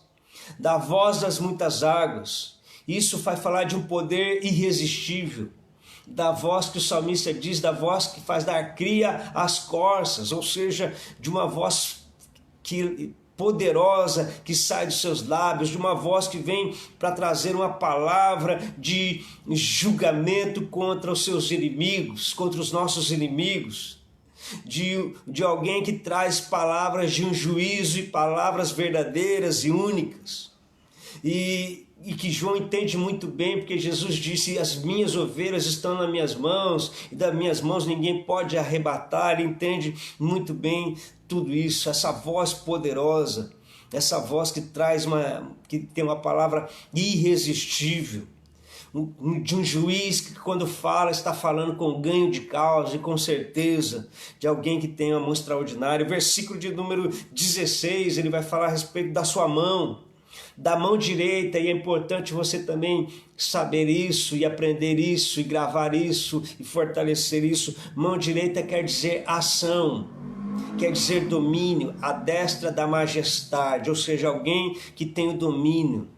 da voz das muitas águas. Isso vai falar de um poder irresistível, da voz que o salmista diz, da voz que faz dar cria às corças, ou seja, de uma voz poderosa que sai dos seus lábios, de uma voz que vem para trazer uma palavra de julgamento contra os seus inimigos, contra os nossos inimigos, de alguém que traz palavras de um juízo e palavras verdadeiras e únicas. E que João entende muito bem, porque Jesus disse, as minhas ovelhas estão nas minhas mãos, e das minhas mãos ninguém pode arrebatar. Ele entende muito bem tudo isso, essa voz poderosa, essa voz que que tem uma palavra irresistível, de um juiz que quando fala está falando com ganho de causa e com certeza, de alguém que tem uma mão extraordinária. O versículo de número 16, ele vai falar a respeito da sua mão, da mão direita, e é importante você também saber isso e aprender isso e gravar isso e fortalecer isso. Mão direita quer dizer ação, quer dizer domínio, a destra da majestade, ou seja, alguém que tem o domínio.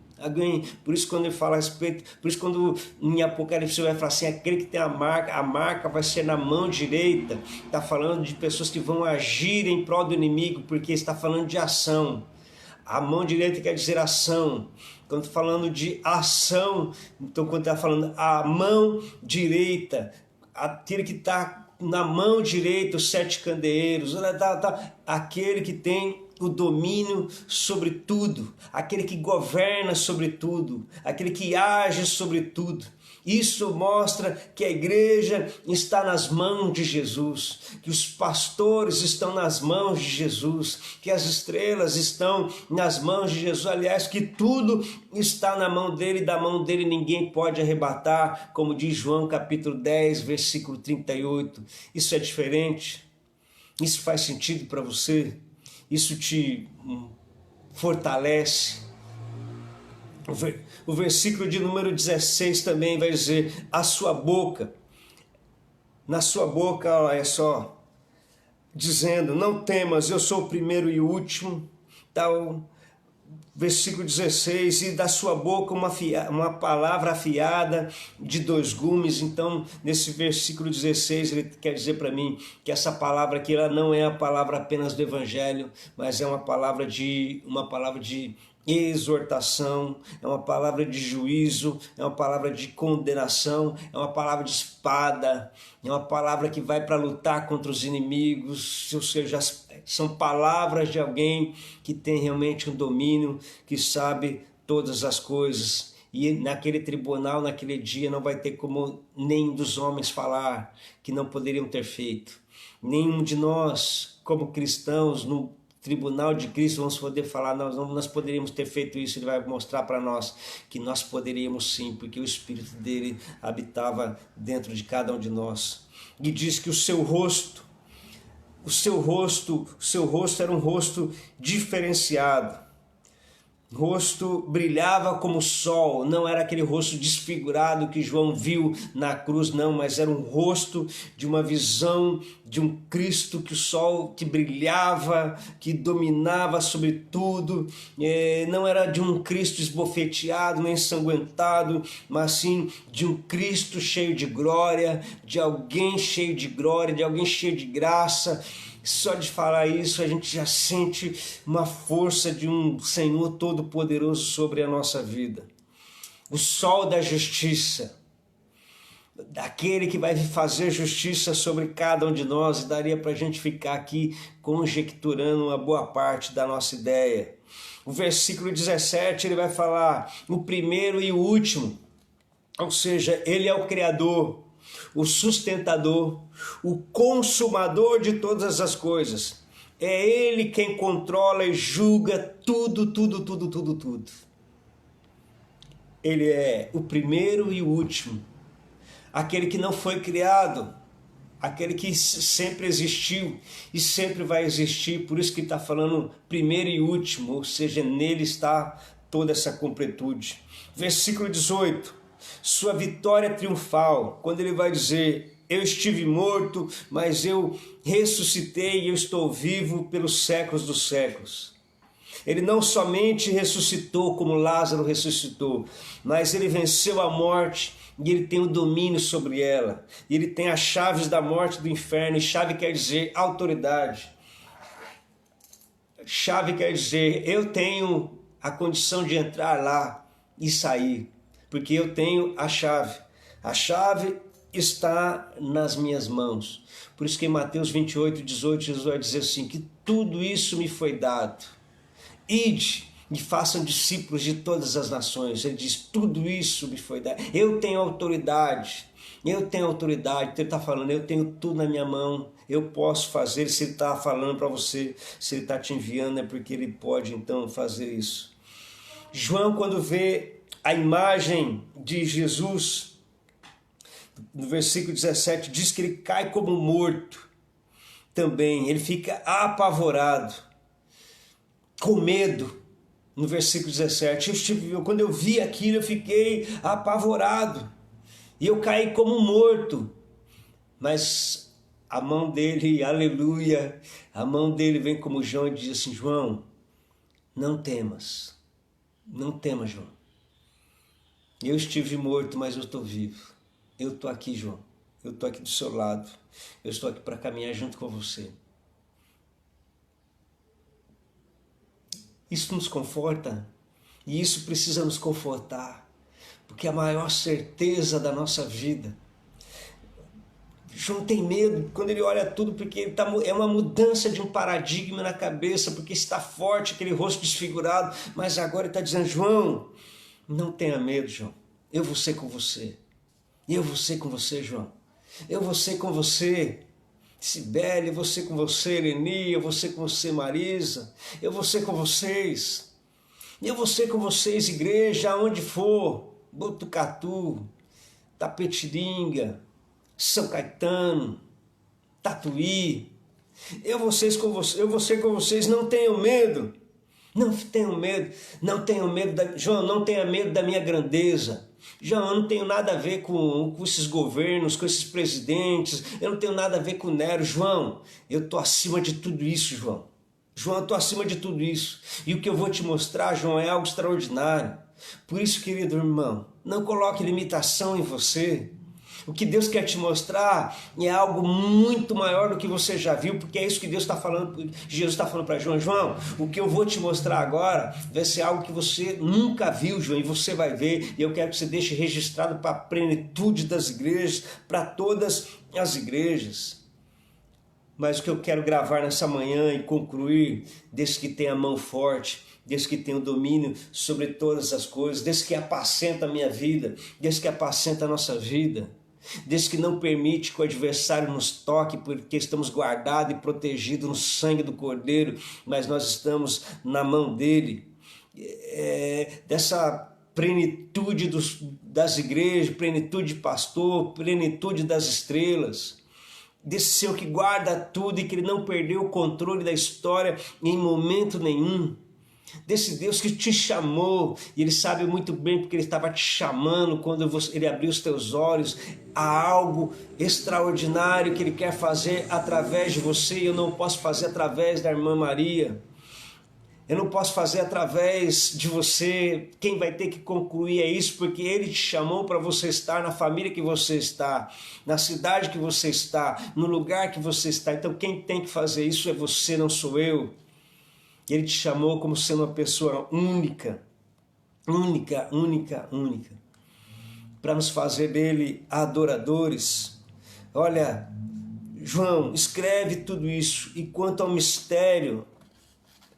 Por isso quando ele fala a respeito, por isso quando em Apocalipse vai falar assim, aquele que tem a marca vai ser na mão direita, está falando de pessoas que vão agir em prol do inimigo, porque está falando de ação. A mão direita quer dizer ação. Quando está falando de ação, então quando está falando a mão direita, aquele que está na mão direita, os 7 candeeiros, aquele que tem o domínio sobre tudo, aquele que governa sobre tudo, aquele que age sobre tudo. Isso mostra que a igreja está nas mãos de Jesus, que os pastores estão nas mãos de Jesus, que as estrelas estão nas mãos de Jesus, aliás, que tudo está na mão dele, e da mão dele ninguém pode arrebatar, como diz João capítulo 10, versículo 38. Isso é diferente? Isso faz sentido para você? Isso te fortalece? O versículo de número 16 também vai dizer, a sua boca, na sua boca, olha só, dizendo, não temas, eu sou o primeiro e o último, tal. Versículo 16, e da sua boca uma palavra afiada de 2 gumes. Então, nesse versículo 16, ele quer dizer para mim que essa palavra aqui, ela não é a palavra apenas do Evangelho, mas é uma palavra de exortação, é uma palavra de juízo, é uma palavra de condenação, é uma palavra de espada, é uma palavra que vai para lutar contra os inimigos, ou seja, são palavras de alguém que tem realmente um domínio, que sabe todas as coisas. E naquele tribunal, naquele dia, não vai ter como nem dos homens falar que não poderiam ter feito. Nenhum de nós, como cristãos, no tribunal de Cristo, vamos poder falar, nós poderíamos ter feito isso. Ele vai mostrar para nós que nós poderíamos sim, porque o Espírito dele habitava dentro de cada um de nós. E diz que o seu rosto era um rosto diferenciado. O rosto brilhava como o sol, não era aquele rosto desfigurado que João viu na cruz, não, mas era um rosto de uma visão de um Cristo, que o sol que brilhava, que dominava sobre tudo, não era de um Cristo esbofeteado, nem ensanguentado, mas sim de um Cristo cheio de glória, de alguém cheio de glória, de alguém cheio de graça. Só de falar isso a gente já sente uma força de um Senhor Todo-Poderoso sobre a nossa vida. O sol da justiça, daquele que vai fazer justiça sobre cada um de nós, e daria para a gente ficar aqui conjecturando uma boa parte da nossa ideia. O versículo 17 ele vai falar o primeiro e o último, ou seja, ele é o Criador, o sustentador, o consumador de todas as coisas. É ele quem controla e julga tudo. Ele é o primeiro e o último, aquele que não foi criado, aquele que sempre existiu e sempre vai existir. Por isso que está falando primeiro e último, ou seja, nele está toda essa completude. Versículo 18, sua vitória triunfal, quando ele vai dizer, eu estive morto, mas eu ressuscitei e eu estou vivo pelos séculos dos séculos. Ele não somente ressuscitou como Lázaro ressuscitou, mas ele venceu a morte e ele tem o domínio sobre ela. Ele tem as chaves da morte e do inferno, e chave quer dizer autoridade. Chave quer dizer, eu tenho a condição de entrar lá e sair, porque eu tenho a chave. A chave está nas minhas mãos. Por isso que em Mateus 28, 18, Jesus vai dizer assim, que tudo isso me foi dado. Ide e façam discípulos de todas as nações. Ele diz, tudo isso me foi dado. Eu tenho autoridade. Ele está falando, eu tenho tudo na minha mão. Eu posso fazer. Se ele está falando para você, se ele está te enviando, é porque ele pode então fazer isso. João, quando vê a imagem de Jesus, no versículo 17, diz que ele cai como morto também. Ele fica apavorado, com medo. No versículo 17, quando eu vi aquilo, eu fiquei apavorado. E eu caí como morto. Mas a mão dele, aleluia, a mão dele vem como João e diz assim, João, não temas. Não temas, João. Eu estive morto, mas eu estou vivo. Eu estou aqui, João. Eu estou aqui do seu lado. Eu estou aqui para caminhar junto com você. Isso nos conforta. E isso precisa nos confortar. Porque a maior certeza da nossa vida, João tem medo quando ele olha tudo, porque é uma mudança de um paradigma na cabeça, porque está forte, aquele rosto desfigurado, mas agora ele está dizendo, João, não tenha medo, João, eu vou ser com você, eu vou ser com você, João, eu vou ser com você, Sibeli, eu vou ser com você, Eleni, eu vou ser com você, Marisa, eu vou ser com vocês, eu vou ser com vocês, igreja, aonde for, Botucatu, Tapetininga, São Caetano, Tatuí, eu vou ser com vocês, não tenham medo, não tenham medo, não tenham medo, João, não tenha medo da minha grandeza, João, eu não tenho nada a ver com esses governos, com esses presidentes, eu não tenho nada a ver com Nero, João, eu estou acima de tudo isso, João, eu estou acima de tudo isso, e o que eu vou te mostrar, João, é algo extraordinário, por isso, querido irmão, não coloque limitação em você. O que Deus quer te mostrar é algo muito maior do que você já viu, porque é isso que Deus está falando, Jesus está falando para João. João, o que eu vou te mostrar agora vai ser algo que você nunca viu, João, e você vai ver, e eu quero que você deixe registrado para a plenitude das igrejas, para todas as igrejas. Mas o que eu quero gravar nessa manhã e concluir, desse que tem a mão forte, desse que tem o domínio sobre todas as coisas, desse que apacenta a minha vida, desse que apacenta a nossa vida, desse que não permite que o adversário nos toque, porque estamos guardados e protegidos no sangue do Cordeiro, mas nós estamos na mão dele, dessa plenitude das igrejas, plenitude de pastor, plenitude das estrelas, desse Senhor que guarda tudo e que ele não perdeu o controle da história em momento nenhum, desse Deus que te chamou, e ele sabe muito bem porque ele estava te chamando quando ele abriu os teus olhos a algo extraordinário que ele quer fazer através de você, e eu não posso fazer através da irmã Maria, eu não posso fazer através de você, quem vai ter que concluir é isso, porque ele te chamou para você estar na família que você está, na cidade que você está, no lugar que você está, então quem tem que fazer isso é você, não sou eu. Ele te chamou como sendo uma pessoa única, única, única, única, para nos fazer dele adoradores. Olha, João, escreve tudo isso, e quanto ao mistério,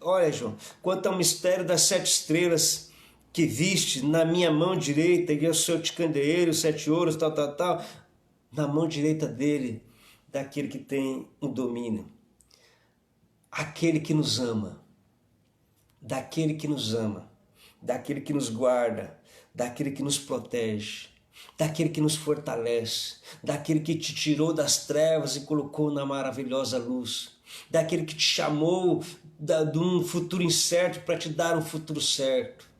olha, João, quanto ao mistério das 7 estrelas que viste na minha mão direita, e os 7 candeeiros, 7 ouros, tal, na mão direita dele, daquele que tem o domínio, aquele que nos ama, daquele que nos ama, daquele que nos guarda, daquele que nos protege, daquele que nos fortalece, daquele que te tirou das trevas e colocou na maravilhosa luz, daquele que te chamou de um futuro incerto para te dar um futuro certo,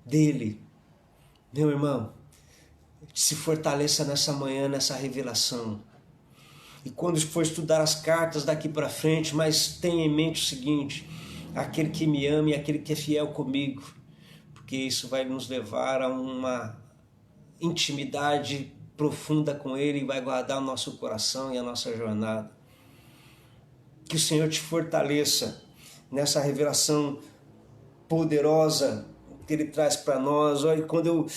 dele. Meu irmão, se fortaleça nessa manhã, nessa revelação. E quando for estudar as cartas daqui para frente, mas tenha em mente o seguinte: aquele que me ama e aquele que é fiel comigo, porque isso vai nos levar a uma intimidade profunda com ele e vai guardar o nosso coração e a nossa jornada. Que o Senhor te fortaleça nessa revelação poderosa que ele traz para nós. Olha, quando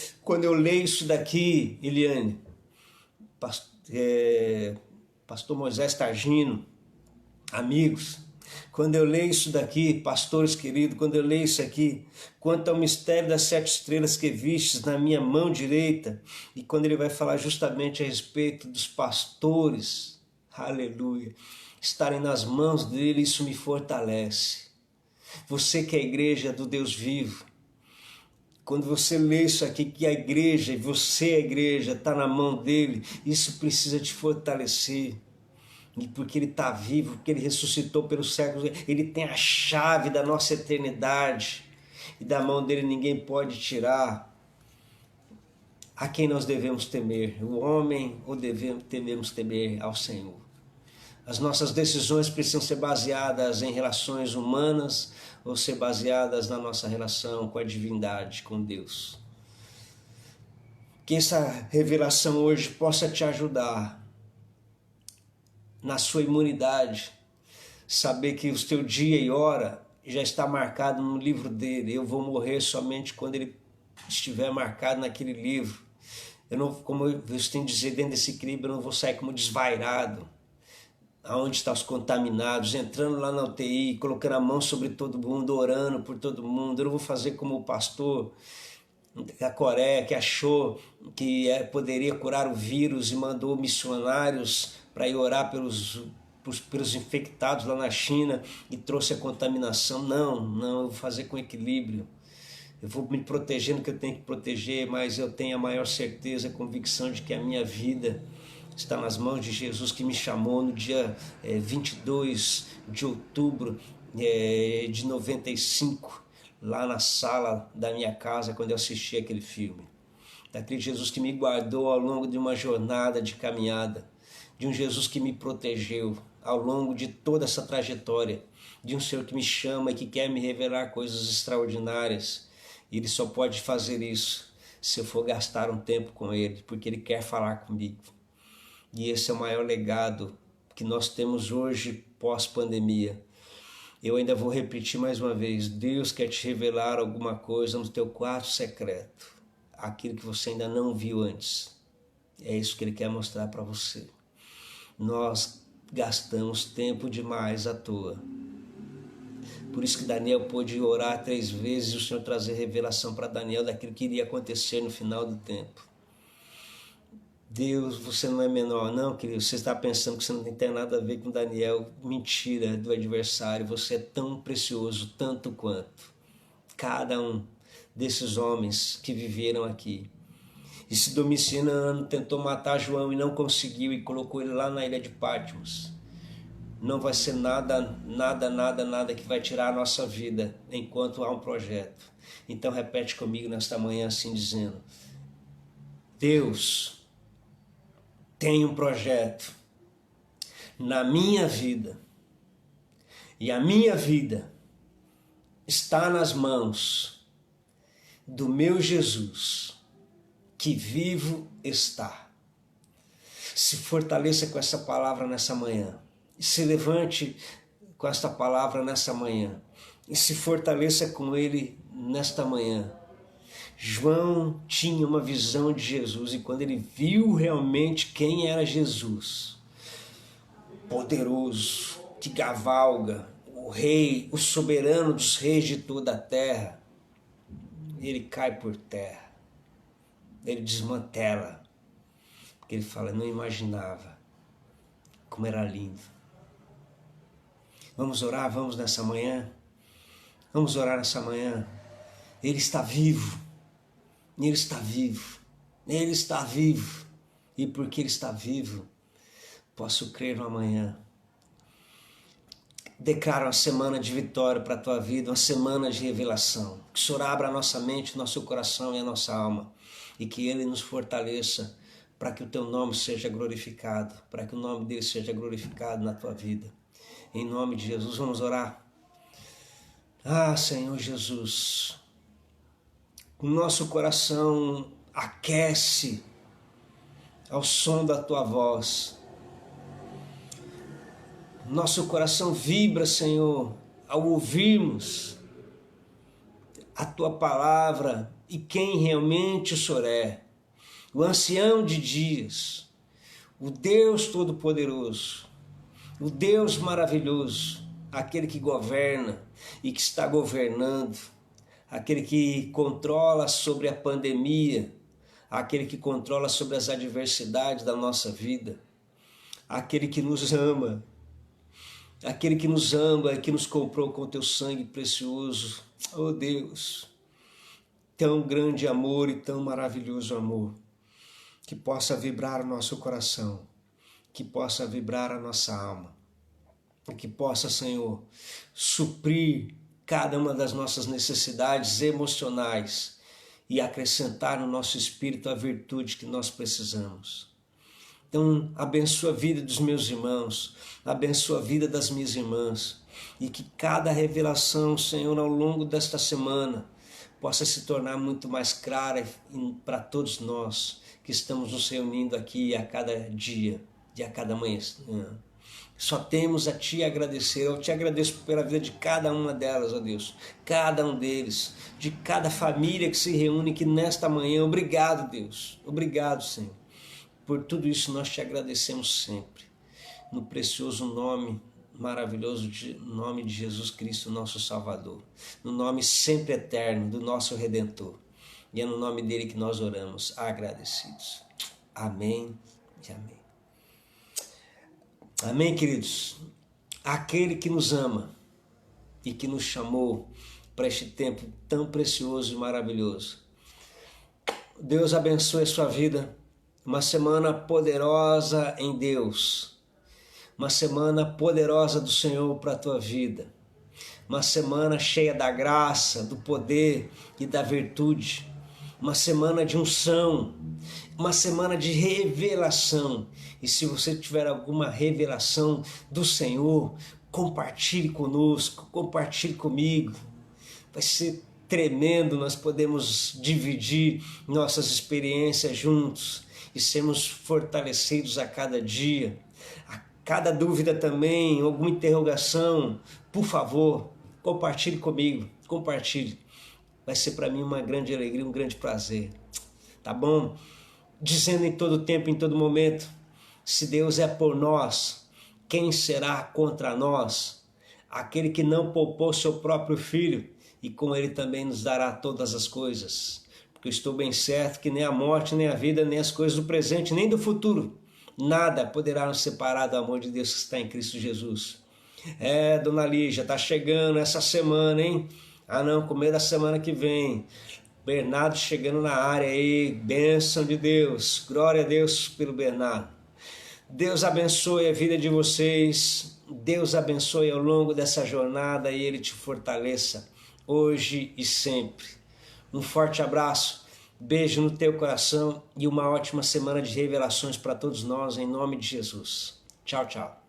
eu leio isso daqui, Eliane, pastor Moisés Targino, amigos, quando eu leio isso daqui, pastores queridos, quando eu leio isso aqui, quanto ao mistério das 7 estrelas que vistes na minha mão direita, e quando ele vai falar justamente a respeito dos pastores, aleluia, estarem nas mãos dele, isso me fortalece. Você que é a igreja do Deus vivo, quando você lê isso aqui, que a igreja, e você é a igreja, está na mão dele, isso precisa te fortalecer. E porque ele está vivo, porque ele ressuscitou pelos séculos, ele tem a chave da nossa eternidade, e da mão dele ninguém pode tirar. A quem nós devemos temer? O homem, ou devemos temer ao Senhor? As nossas decisões precisam ser baseadas em relações humanas ou ser baseadas na nossa relação com a divindade, com Deus. Que essa revelação hoje possa te ajudar na sua imunidade, saber que o teu dia e hora já está marcado no livro dele. Eu vou morrer somente quando ele estiver marcado naquele livro. Eu não, como eu tenho que dizer, dentro desse equilíbrio, eu não vou sair como desvairado, aonde estão os contaminados, entrando lá na UTI, colocando a mão sobre todo mundo, orando por todo mundo. Eu não vou fazer como o pastor da Coreia, que achou que poderia curar o vírus e mandou missionários para ir orar pelos infectados lá na China e trouxe a contaminação. Não, eu vou fazer com equilíbrio. Eu vou me protegendo que eu tenho que proteger, mas eu tenho a maior certeza, a convicção de que a minha vida está nas mãos de Jesus, que me chamou no dia 22 de outubro de 95, lá na sala da minha casa, quando eu assisti aquele filme. Daquele Jesus que me guardou ao longo de uma jornada de caminhada, de um Jesus que me protegeu ao longo de toda essa trajetória, de um Senhor que me chama e que quer me revelar coisas extraordinárias. E Ele só pode fazer isso se eu for gastar um tempo com Ele, porque Ele quer falar comigo. E esse é o maior legado que nós temos hoje, pós-pandemia. Eu ainda vou repetir mais uma vez, Deus quer te revelar alguma coisa no teu quarto secreto, aquilo que você ainda não viu antes. É isso que Ele quer mostrar para você. Nós gastamos tempo demais à toa. Por isso que Daniel pôde orar 3 vezes e o Senhor trazer revelação para Daniel daquilo que iria acontecer no final do tempo. Deus, você não é menor, não, querido. Você está pensando que você não tem nada a ver com Daniel. Mentira do adversário. Você é tão precioso, tanto quanto cada um desses homens que viveram aqui. E se Domiciano tentou matar João e não conseguiu e colocou ele lá na ilha de Patmos, não vai ser nada que vai tirar a nossa vida enquanto há um projeto. Então repete comigo nesta manhã assim dizendo: Deus tem um projeto na minha vida e a minha vida está nas mãos do meu Jesus, que vivo está. Se fortaleça com essa palavra nessa manhã. Se levante com esta palavra nessa manhã. E se fortaleça com ele nesta manhã. João tinha uma visão de Jesus e quando ele viu realmente quem era Jesus, poderoso, que cavalga, o rei, o soberano dos reis de toda a terra, ele cai por terra, ele desmantela, porque ele fala, não imaginava como era lindo. Vamos orar, vamos nessa manhã, vamos orar nessa manhã. Ele está vivo, ele está vivo, ele está vivo, e porque ele está vivo, posso crer no amanhã. Declaro uma semana de vitória para a tua vida, uma semana de revelação. Que o Senhor abra a nossa mente, o nosso coração e a nossa alma, e que Ele nos fortaleça para que o teu nome seja glorificado, para que o nome dele seja glorificado na tua vida. Em nome de Jesus, vamos orar. Ah, Senhor Jesus, o nosso coração aquece ao som da tua voz. Nosso coração vibra, Senhor, ao ouvirmos a tua palavra e quem realmente o Senhor é. O ancião de dias, o Deus Todo-Poderoso, o Deus maravilhoso, aquele que governa e que está governando, aquele que controla sobre a pandemia, aquele que controla sobre as adversidades da nossa vida, aquele que nos ama, e que nos comprou com teu sangue precioso. Oh Deus, tão grande amor e tão maravilhoso amor, que possa vibrar o nosso coração, que possa vibrar a nossa alma, que possa, Senhor, suprir cada uma das nossas necessidades emocionais e acrescentar no nosso espírito a virtude que nós precisamos. Então, abençoa a vida dos meus irmãos, abençoa a vida das minhas irmãs, e que cada revelação, Senhor, ao longo desta semana, possa se tornar muito mais clara para todos nós que estamos nos reunindo aqui a cada dia e a cada manhã. Só temos a Te agradecer. Eu Te agradeço pela vida de cada uma delas, ó Deus. Cada um deles. De cada família que se reúne aqui nesta manhã. Obrigado, Deus. Obrigado, Senhor. Por tudo isso nós Te agradecemos sempre. No precioso nome maravilhoso nome de Jesus Cristo, nosso Salvador. No nome sempre eterno do nosso Redentor. E é no nome dele que nós oramos, agradecidos. Amém e amém. Amém, queridos? Aquele que nos ama e que nos chamou para este tempo tão precioso e maravilhoso. Deus abençoe a sua vida. Uma semana poderosa em Deus. Uma semana poderosa do Senhor para a tua vida. Uma semana cheia da graça, do poder e da virtude. Uma semana de unção. Uma semana de revelação. E se você tiver alguma revelação do Senhor, compartilhe conosco, compartilhe comigo. Vai ser tremendo, nós podemos dividir nossas experiências juntos e sermos fortalecidos a cada dia. A cada dúvida também, alguma interrogação, por favor, compartilhe comigo, compartilhe. Vai ser para mim uma grande alegria, um grande prazer, tá bom? Dizendo em todo tempo, em todo momento, se Deus é por nós, quem será contra nós? Aquele que não poupou seu próprio filho, e com ele também nos dará todas as coisas. Porque eu estou bem certo que nem a morte, nem a vida, nem as coisas do presente, nem do futuro, nada poderá nos separar do amor de Deus que está em Cristo Jesus. Dona Lígia, está chegando essa semana, hein? Ah não, com medo da semana que vem. Bernardo chegando na área aí, bênção de Deus, glória a Deus pelo Bernardo. Deus abençoe a vida de vocês, Deus abençoe ao longo dessa jornada e Ele te fortaleça hoje e sempre. Um forte abraço, beijo no teu coração e uma ótima semana de revelações para todos nós, em nome de Jesus. Tchau, tchau.